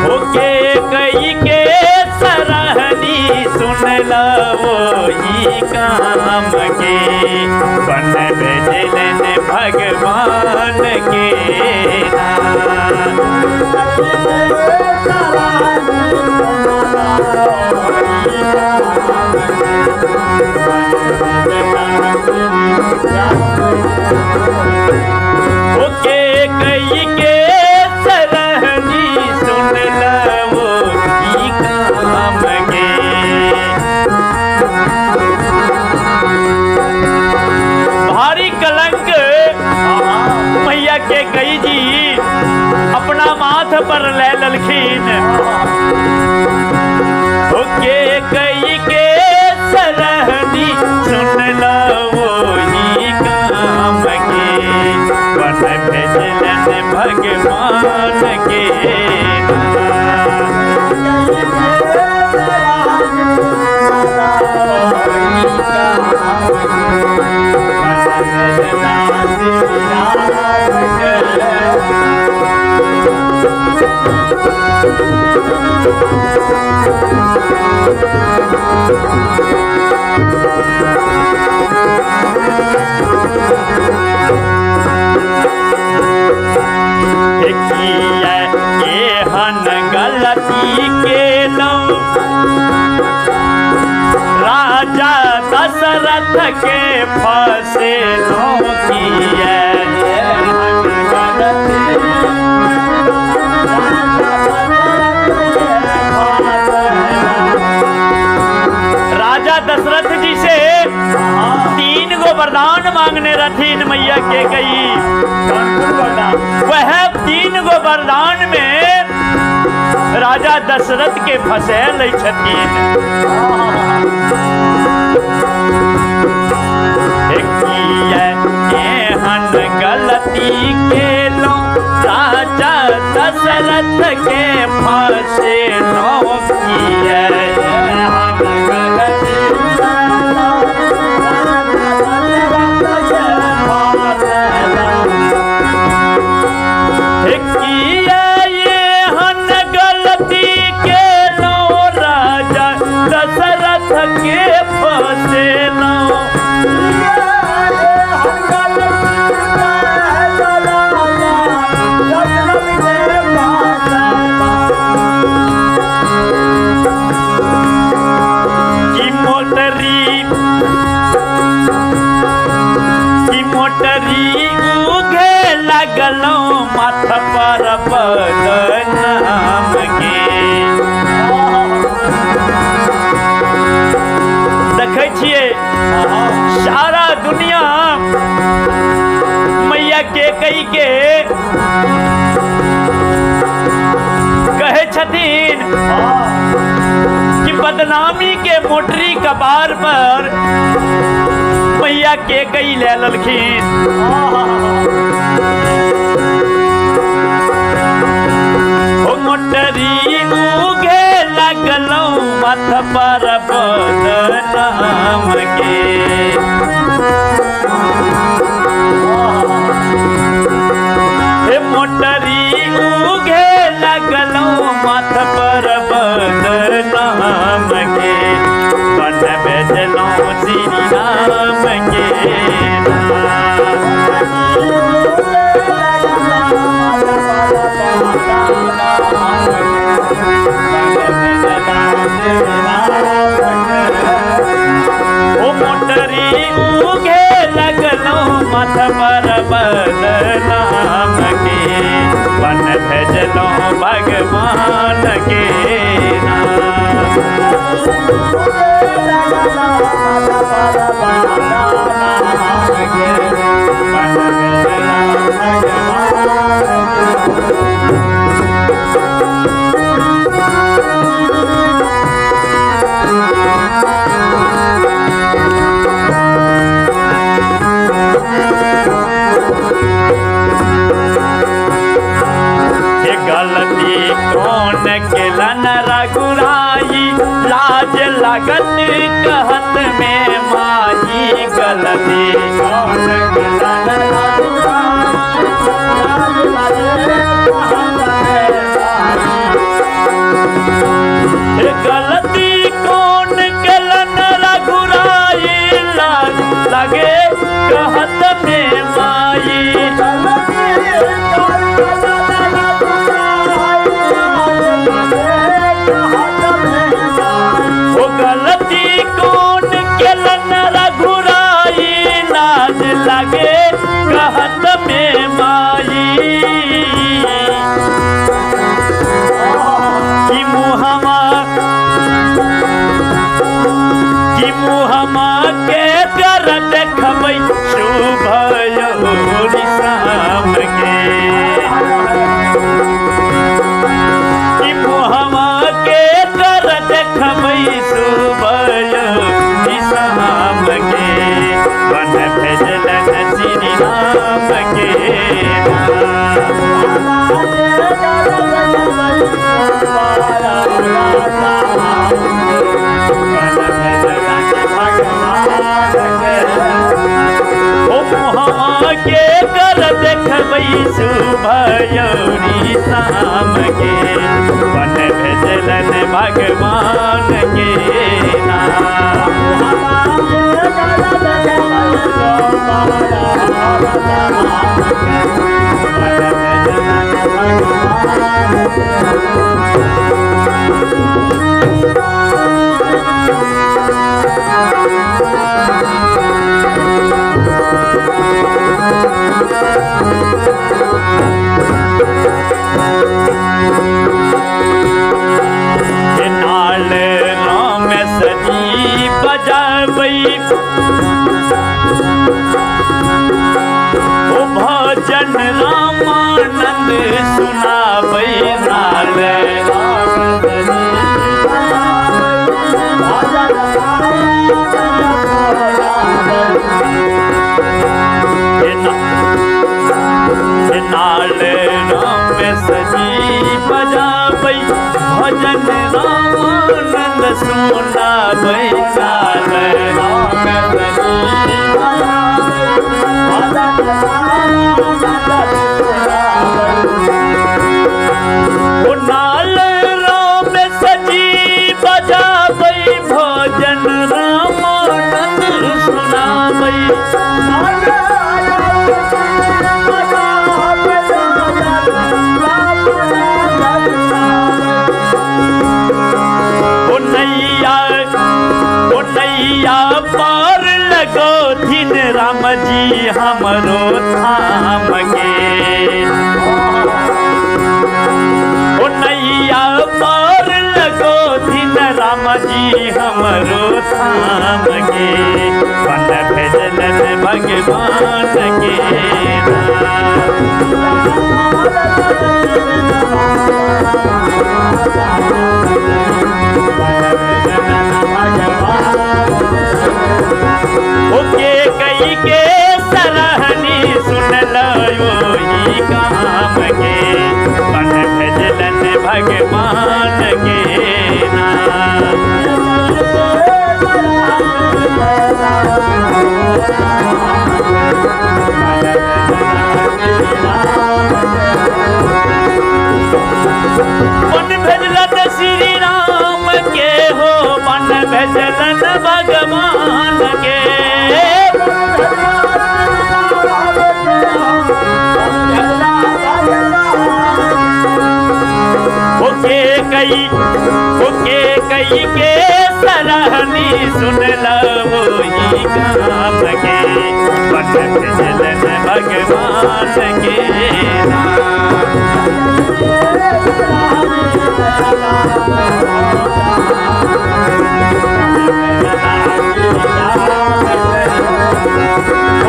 होके कई के सरहनी सुन लो ही काम के बन भेजलन भगवान के ओके कई के सरहनी सुन लो ही काम के भारी कलंक मैया के कई जी अपना माथ पर ले ललखीन ओके कई के सरहनी सुन लो ही काम के बन भेजलन भगवान के गलती के लो राजा दशरथ के फंसे लो की राजा दशरथ जी से 3 गो वरदान मांगने रथीन मैया के गई वह 3 गो वरदान में राजा दशरथ के फंसेल छथिन एहन गलती के लो राजा दशरथ के फंसेलो माथ पर बदनाम के देखे छिए सारा दुनिया मैया के कई के कहे छथिन कि बदनामी के मोटरी कबार पर मैया के कई ले ललखीन मोटरी उगे लगलो मथ पर बदनाम के मोटरी उगे लगलो मथ पर बदनाम के बन भेजलो श्री राम के मथ पर बदनाम के बन भेजलो भगवान के रघुराई लाज लगत कहत में माही गलती वो गलती कौन केलन रघुराई, लाज लगे कहत में माई। कि मुहमा के कर देखबै शुभ योनि शाम के। कि मुहमा के कर देखबै शुभ योनि शाम के। बन भेजलन श्री राम के के कर देखबै शुभ योनि शाम के। बन भेजलन भगवान के नाम। भजन रामानंद सुनाबै नाल। नाल राम सजी बजाबै भजन रामानंद सुनाबै नाल। नाल राम सजी बजाबै भजन रामानंद सुनाबै। नैया पार लगो दिन राम जी हमरो थाम के। ओ नैया पार लगो दिन राम जी हमरो थाम के। बन भेजलन भगवान के ओके कई के सरहनी सुन लो ही काम के। बन भेजलन भगवान के नाम। बन भेजलन श्री राम के हो, बन भेजलन भगवान के। ओके कई के सरहनी सुन लो ही काम के। बन भेजलन भगवान के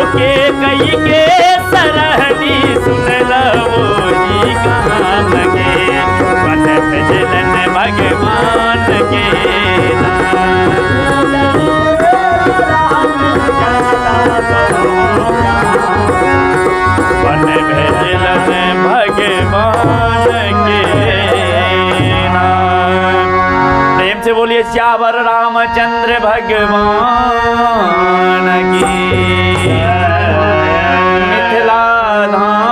ओके कई के सरहनी सुन लो ही काम के। बन भेजलन भगवान के बन भेजलन भगवान के नाम। प्रेम से बोलिए श्यावर रामचंद्र भगवान की। मिथिला धाम।